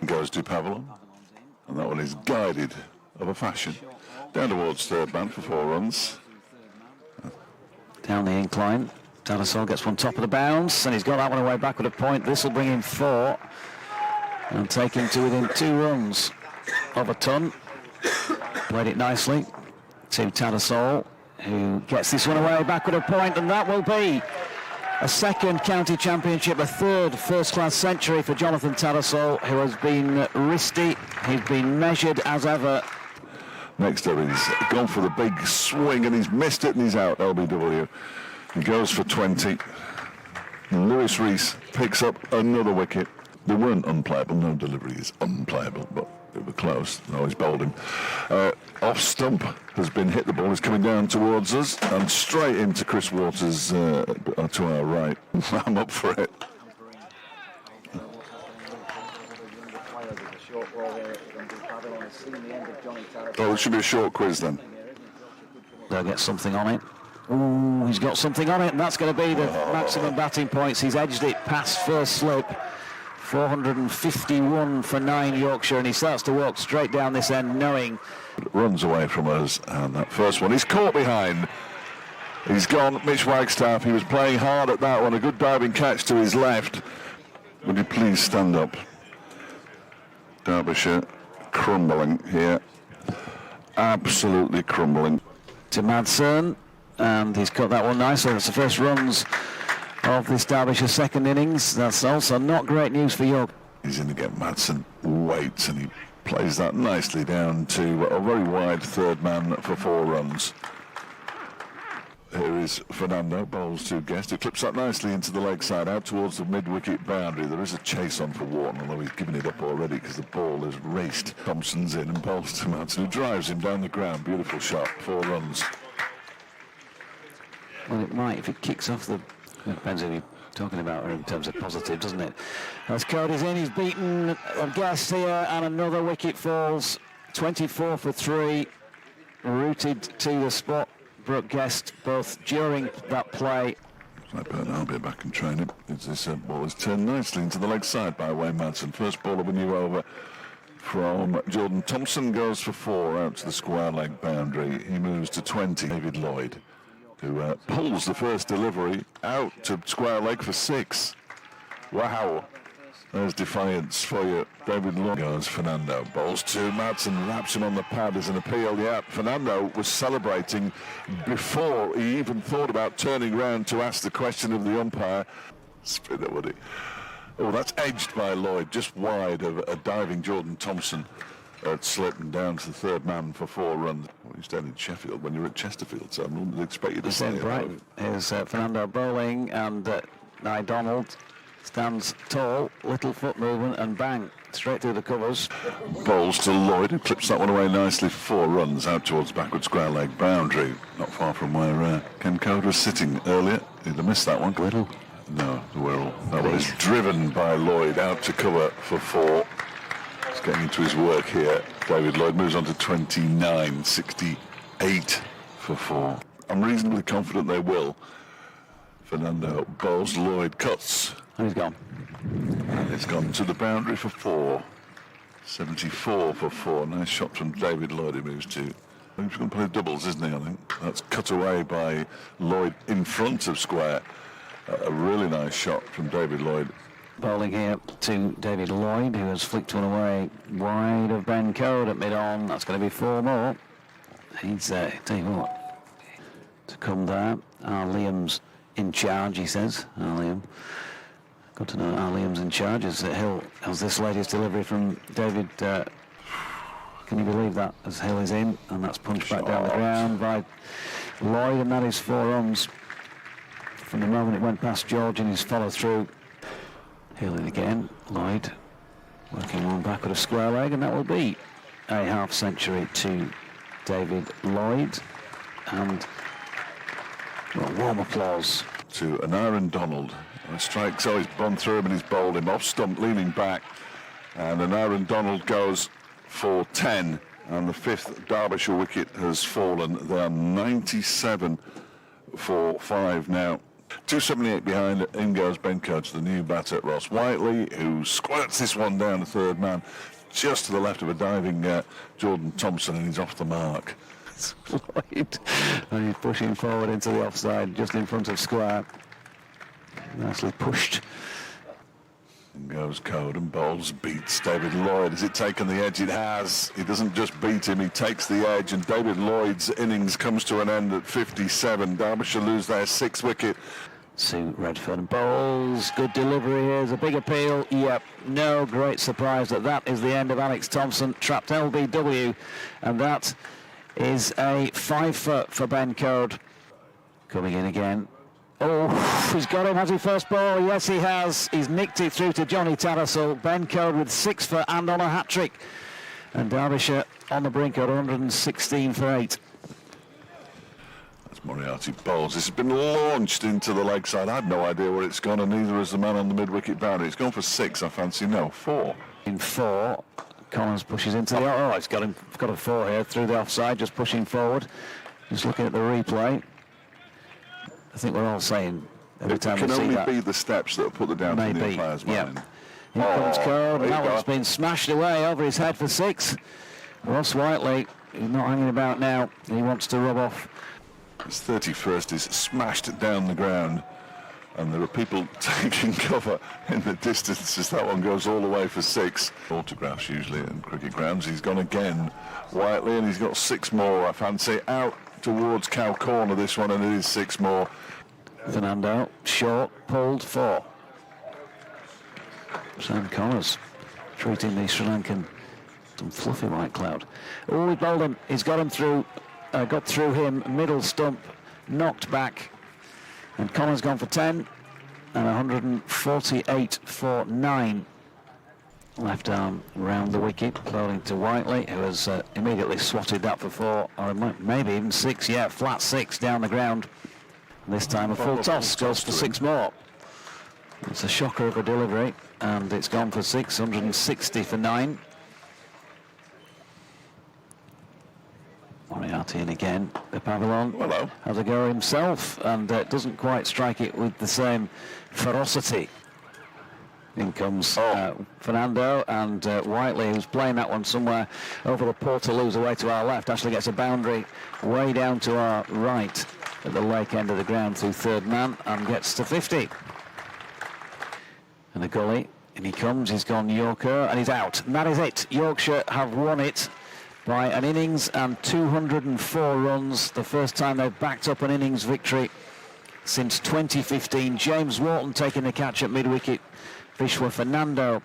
Goes to Pavlon, and that one is guided of a fashion. Down towards third man for 4 runs. Down the incline, Tattersall gets one top of the bounce, and he's got that one away back with a point. This will bring him 4 and take him to within 2 runs of a ton. Played it nicely to Tattersall, who gets this one away back with a point, and that will be a second county championship, a third first-class century for Jonathan Tattersall, who has been wristy. He's been measured as ever. Next up, he's gone for the big swing, and he's missed it, and he's out, LBW. He goes for 20. Lewis Rees picks up another wicket. They weren't unplayable, no delivery is unplayable, but they were close. No, he's bowled him. Off stump has been hit, the ball is coming down towards us, and straight into Chris Waters to our right. I'm up for it. Oh, it should be a short quiz then. They'll get something on it. Ooh, he's got something on it, and that's going to be the maximum batting points. He's edged it past first slip. 451 for 9 Yorkshire, and he starts to walk straight down this end, knowing... Runs away from us, and that first one, he's caught behind. He's gone, Mitch Wagstaff. He was playing hard at that one. A good diving catch to his left. Would you please stand up? Derbyshire crumbling here. Absolutely crumbling. To Madsen, and he's cut that one nicely. That's the first runs of this Derbyshire second innings. That's also not great news for York. He's in again. Madsen waits, and he plays that nicely down to a very wide third man for 4 runs. Here is Fernando, bowls to Guest, who clips that nicely into the leg side, out towards the mid-wicket boundary. There is a chase on for Wharton, although he's given it up already because the ball has raced. Thompson's in and bowls to Madsen, who drives him down the ground. Beautiful shot, 4 runs. Well, it might if it kicks off the... It depends who you're talking about in terms of positive, doesn't it? As Coad is in, he's beaten Guest here, and another wicket falls. 24 for 3, rooted to the spot. Brook Guest both during that play. I'll be back and train him. This ball is turned nicely into the leg side by Wayne Madsen. First ball of a new over from Jordan Thompson, goes for 4 out to the square leg boundary. He moves to 20. David Lloyd, who pulls the first delivery out to square leg for 6. Wow. There's defiance for you. David Lloyd goes. Fernando bowls to Madsen, wraps him on the pad as an appeal. Yeah, Fernando was celebrating before he even thought about turning round to ask the question of the umpire. Spinner, would he? Oh, that's edged by Lloyd, just wide of a diving Jordan Thompson. Slipped and down to the third man for 4 runs. Well, he's down in Sheffield when you're at Chesterfield, so I wouldn't expect you to say it. Right. Here's Fernando bowling, and Donald stands tall, little foot movement, and bang, straight through the covers. Bowls to Lloyd, who clips that one away nicely for 4 runs out towards backward square leg boundary. Not far from where Ken Coad was sitting earlier. He'd have missed that one. Whittle? No, the Whirl. That one is driven by Lloyd out to cover for 4. He's getting into his work here. David Lloyd moves on to 29, 68 for 4. I'm reasonably confident they will. Fernando bowls, Lloyd cuts. And he's gone. And it's gone to the boundary for 4. 74 for 4. Nice shot from David Lloyd. He moves to... He's going to play doubles, isn't he, I think? That's cut away by Lloyd in front of square. A really nice shot from David Lloyd. Bowling here to David Lloyd, who has flicked one away wide of Ben Coad at mid-on. That's going to be 4 more. He's, tell you what, to come there. Liam's in charge, he says. Liam. Got to know Liam's in charge as Hill has this latest delivery from David. Can you believe that? As Hill is in, and that's punched back down the ground by Lloyd, and that is 4 runs from the moment it went past George in his follow-through. Hill in again. Lloyd working one backward of square leg, and that will be a half century to David Lloyd. And well, warm applause to an Aaron Donald. Strikes, oh, he's gone through him and he's bowled him off stump, leaning back, and an Aaron Donald goes for 10, and the 5th Derbyshire wicket has fallen. They are 97 for 5 now 278 behind, in goes Ben Coad to the new batter, Ross Whitley, who squirts this one down the third man, just to the left of a diving Jordan Thompson, and he's off the mark. Lloyd, and he's pushing forward into the offside, just in front of square. Nicely pushed. In goes Coad and bowls, beats David Lloyd. Has it taken the edge? It has. He doesn't just beat him, he takes the edge, and David Lloyd's innings comes to an end at 57. Derbyshire lose their 6th wicket. Sue Redfern bowls, good delivery here, there's a big appeal, yep, no great surprise that is the end of Alex Thompson, trapped LBW, and that is a 5 for Ben Coad. Coming in again. Oh, he's got him, has he first ball? Yes, he has. He's nicked it through to Johnny Tattersall. Ben Coad with 6 for and on a hat-trick. And Derbyshire on the brink at 116 for 8. That's Moriarty bowls. This has been launched into the leg side. I have no idea where it's gone, and neither has the man on the mid-wicket boundary. It's gone for 6, I fancy. No, 4. In 4, Collins pushes into the... Oh, it's got a 4 here through the offside, just pushing forward. Just looking at the replay. I think we're all saying every time we see that. It can only be the steps that have put the down to the umpire's mind. Here comes Coad, and that one's been smashed away over his head for 6. Ross Whitley, he's not hanging about now. He wants to rub off. His 31st is smashed down the ground, and there are people taking cover in the distance as that one goes all the way for 6. Autographs usually in cricket grounds. He's gone again, Whiteley, and he's got 6 more, I fancy, out towards Cow Corner this one, and it is 6 more. Fernando, short, pulled 4. Sam Connors treating the Sri Lankan some fluffy white cloud. Oh, he bowled him. He's got him through, got through him, middle stump, knocked back. And Connors gone for 10, and 148 for 9. Left arm round the wicket, bowling to Whiteley, who has immediately swatted that for 4, or maybe even 6, yeah, flat 6 down the ground. And this time a full toss goes for 6 more. It's a shocker of a delivery, and it's gone for 6, 160 for 9. Moriarty in again. The Pavilion has a go himself, and doesn't quite strike it with the same ferocity. In comes Fernando, and Whiteley, who's playing that one somewhere over the Portaloos away to our left, actually gets a boundary way down to our right at the lake end of the ground through third man and gets to 50. And a gully, and he comes, he's gone Yorker, and he's out. And that is it. Yorkshire have won it by an innings and 204 runs. The first time they've backed up an innings victory since 2015. James Wharton taking the catch at mid-wicket. Vishwa, Fernando